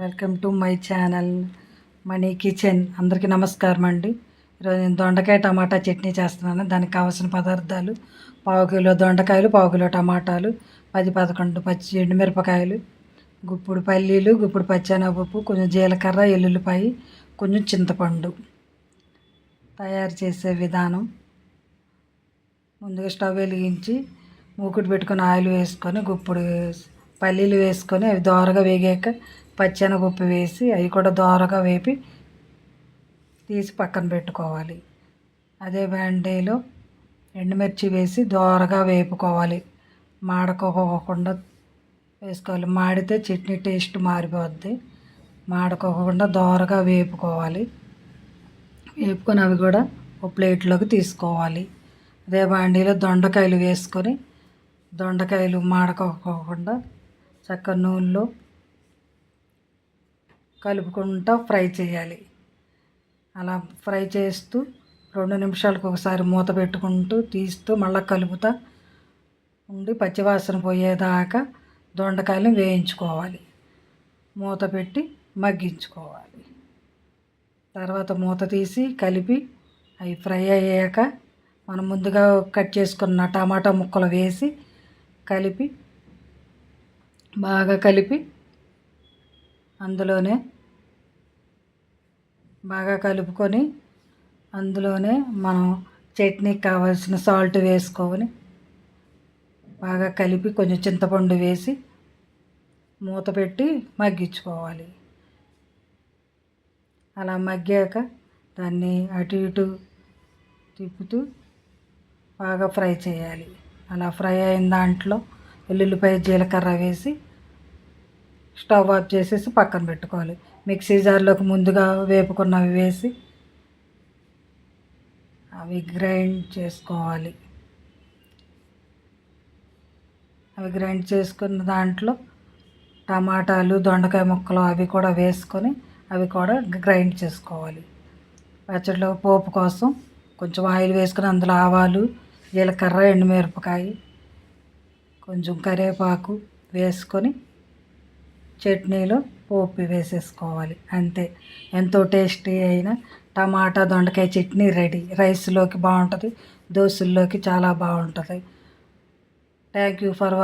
Welcome to my channel money kitchen. అందరికీ నమస్కారం అండి. ఈరోజు నేను దొండకాయ టమాటా చట్నీ చేస్తున్నాను. దానికి కావాల్సిన పదార్థాలు: పావు కిలో దొండకాయలు, పావు కిలో టమాటాలు, 10-11 పచ్చి ఎండుమిరపకాయలు, గుప్పుడు పల్లీలు, గుప్పుడు పచ్చెనగపప్పు, కొంచెం జీలకర్ర, ఎల్లుల్లిపాయ, కొంచెం చింతపండు. తయారు చేసే విధానం: ముందుగా స్టవ్ వెలిగించి మూకుడు పెట్టుకొని ఆయిల్ వేసుకొని గుప్పుడు పల్లీలు వేసుకొని అవి దోరగా వేగాక పచ్చెనగపప్పు వేసి అవి కూడా దోరగా వేపి తీసి పక్కన పెట్టుకోవాలి. అదే బాండీలో ఎండుమిర్చి వేసి దోరగా వేపుకోవాలి. మాడకోకుండా వేసుకోవాలి. మాడితే చట్నీ టేస్ట్ మారిపోద్ది. మాడకోకుండా దోరగా వేపుకోవాలి. వేపుకొని అవి కూడా ఒక ప్లేట్లోకి తీసుకోవాలి. అదే బాండీలో దొండకాయలు వేసుకొని దొండకాయలు మాడకోకుండా చక్క నూనెలో కలుపుకుంటూ ఫ్రై చేయాలి. అలా ఫ్రై చేస్తూ 2 నిమిషాలకు ఒకసారి మూత పెట్టుకుంటూ తీస్తూ మళ్ళీ కలుపుతూ ఉండి పచ్చివాసన పోయేదాకా దొండకాయలు వేయించుకోవాలి. మూత పెట్టి మగ్గించుకోవాలి. తర్వాత మూత తీసి కలిపి అవి ఫ్రై అయ్యాక మనం ముందుగా కట్ చేసుకున్న టమాటా ముక్కలు వేసి బాగా కలిపి అందులోనే బాగా కలుపుకొని అందులోనే మనం చట్నీకి కావాల్సిన సాల్ట్ వేసుకొని బాగా కలిపి కొంచెం చింతపండు వేసి మూత పెట్టి మగ్గించుకోవాలి. అలా మగ్గాక దాన్ని అటు ఇటు తిప్పుతూ బాగా ఫ్రై చేయాలి. అలా ఫ్రై అయిన దాంట్లో వెల్లుల్లిపాయ, జీలకర్ర వేసి స్టవ్ ఆఫ్ చేసేసి పక్కన పెట్టుకోవాలి. మిక్సీ జార్లోకి ముందుగా వేపుకున్నవి వేసి అవి గ్రైండ్ చేసుకోవాలి. అవి గ్రైండ్ చేసుకున్న దాంట్లో టమాటాలు, దొండకాయ ముక్కలు అవి కూడా వేసుకొని అవి కూడా గ్రైండ్ చేసుకోవాలి. పచ్చడిలో పోపు కోసం కొంచెం ఆయిల్ వేసుకొని అందులో ఆవాలు, జీలకర్ర, ఎండుమిరపకాయ, కొంచెం కరివేపాకు వేసుకొని చట్నీలో పోపు వేసేసుకోవాలి. అంతే, ఎంతో టేస్టీ అయిన టమాటా దొండకాయ చట్నీ రెడీ. రైస్లోకి బాగుంటుంది, దోశల్లోకి చాలా బాగుంటుంది. Thank you for